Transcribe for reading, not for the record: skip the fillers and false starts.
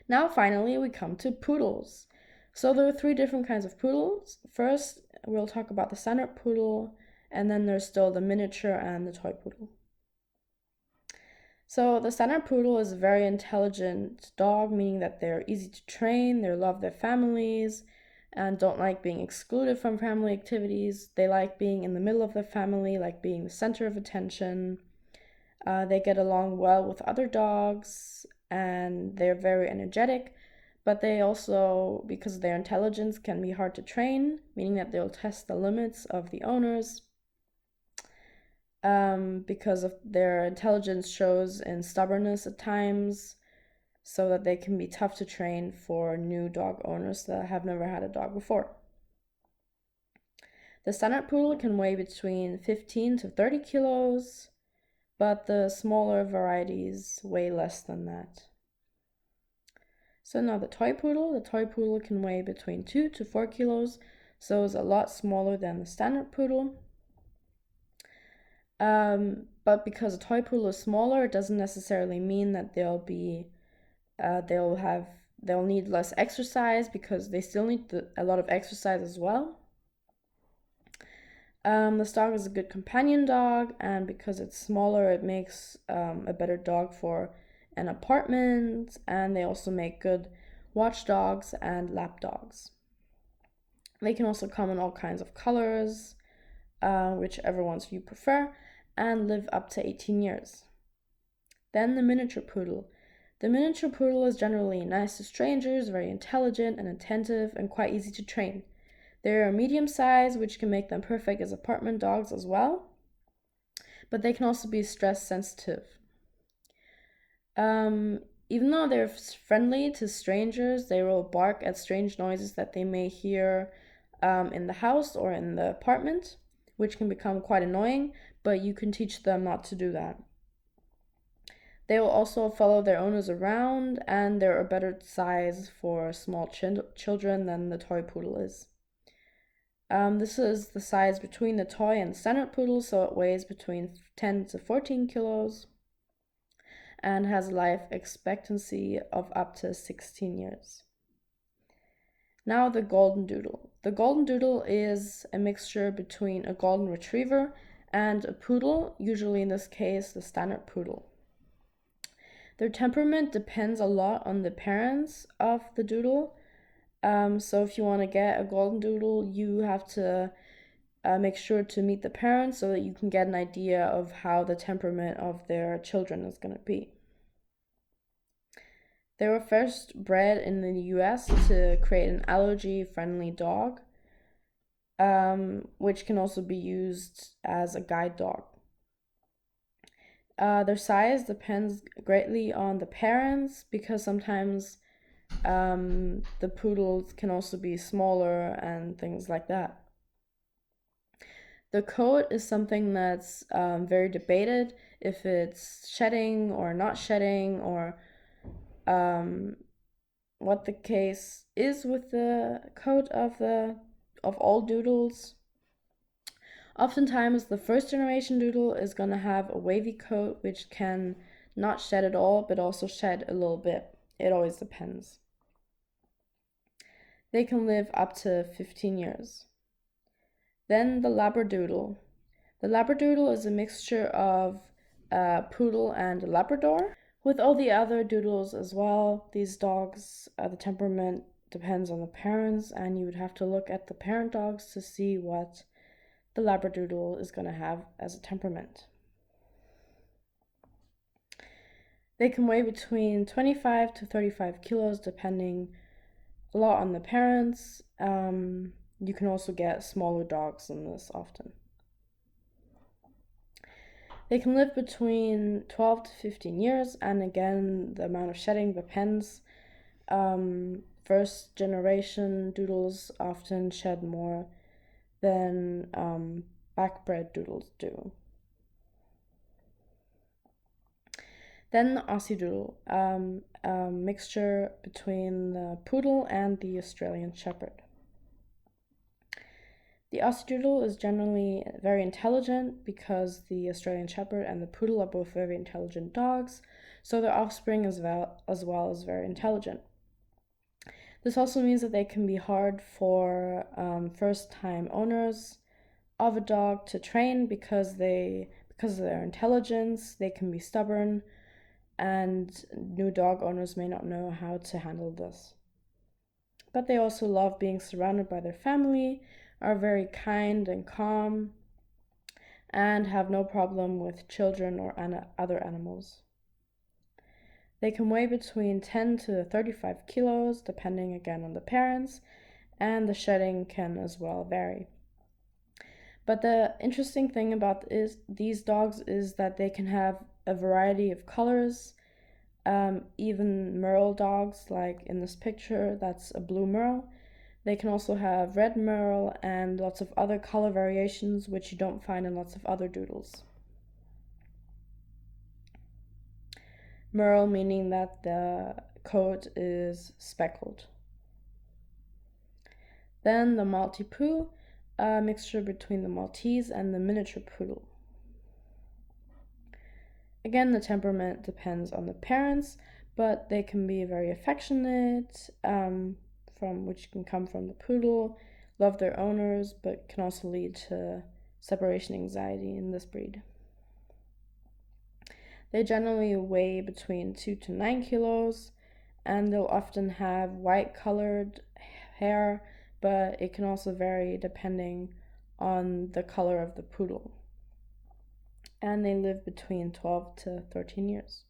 Now finally we come to poodles. So there are three different kinds of poodles. First, we'll talk about the standard poodle, and then there's still the miniature and the toy poodle. So the standard poodle is a very intelligent dog, meaning that they're easy to train, they love their families, and don't like being excluded from family activities. They like being in the middle of the family, like being the center of attention. They get along well with other dogs, and they're very energetic, but they also, because of their intelligence, can be hard to train, meaning that they'll test the limits of the owners. Because of their intelligence shows in stubbornness at times, so that they can be tough to train for new dog owners that have never had a dog before. The standard poodle can weigh between 15 to 30 kilos, but the smaller varieties weigh less than that. So now the toy poodle can weigh between 2 to 4 kilos, so it's a lot smaller than the standard poodle. But because a toy poodle is smaller, it doesn't necessarily mean that they'll need less exercise, because they still need a lot of exercise as well. This dog is a good companion dog, and because it's smaller, it makes a better dog for an apartment, and they also make good watchdogs and lap dogs. They can also come in all kinds of colors, whichever ones you prefer, and live up to 18 years. Then the miniature poodle. The miniature poodle is generally nice to strangers, very intelligent and attentive, and quite easy to train. They're medium size, which can make them perfect as apartment dogs as well, but they can also be stress sensitive. Even though they're friendly to strangers, they will bark at strange noises that they may hear in the house or in the apartment, which can become quite annoying, but you can teach them not to do that. They will also follow their owners around, and they're a better size for small children than the toy poodle is. This is the size between the toy and the standard poodle, so it weighs between 10 to 14 kilos and has a life expectancy of up to 16 years. Now the golden doodle. The golden doodle is a mixture between a golden retriever and a poodle, usually in this case the standard poodle. Their temperament depends a lot on the parents of the doodle. So if you want to get a golden doodle, you have to make sure to meet the parents so that you can get an idea of how the temperament of their children is going to be. They were first bred in the US to create an allergy-friendly dog, which can also be used as a guide dog. Their size depends greatly on the parents, because sometimes the poodles can also be smaller and things like that. The coat is something that's very debated, if it's shedding or not shedding, or what the case is with the coat of all doodles. Oftentimes the first generation doodle is going to have a wavy coat, which can not shed at all, but also shed a little bit. It always depends. They can live up to 15 years. Then the Labradoodle. The Labradoodle is a mixture of a poodle and a Labrador, with all the other doodles as well. These dogs, the temperament depends on the parents, and you would have to look at the parent dogs to see what the Labradoodle is going to have as a temperament. They can weigh between 25 to 35 kilos, depending a lot on the parents. You can also get smaller dogs than this often. They can live between 12 to 15 years, and again, the amount of shedding depends. First generation doodles often shed more than backbred doodles do. Then the Aussiedoodle, a mixture between the Poodle and the Australian Shepherd. The Aussiedoodle is generally very intelligent, because the Australian Shepherd and the Poodle are both very intelligent dogs, so their offspring as well is very intelligent. This also means that they can be hard for first-time owners of a dog to train because of their intelligence, they can be stubborn, and new dog owners may not know how to handle this. But they also love being surrounded by their family, are very kind and calm, and have no problem with children or other animals. They can weigh between 10 to 35 kilos, depending again on the parents, and the shedding can as well vary. But the interesting thing about these dogs is that they can have a variety of colors. Even merle dogs, like in this picture, that's a blue merle. They can also have red merle and lots of other color variations, which you don't find in lots of other doodles. Merle meaning that the coat is speckled. Then the Maltipoo, a mixture between the Maltese and the miniature poodle. Again, the temperament depends on the parents, but they can be very affectionate, which can come from the poodle, love their owners, but can also lead to separation anxiety in this breed. They generally weigh between 2 to 9 kilos, and they'll often have white colored hair, but it can also vary depending on the color of the poodle. And they live between 12 to 13 years.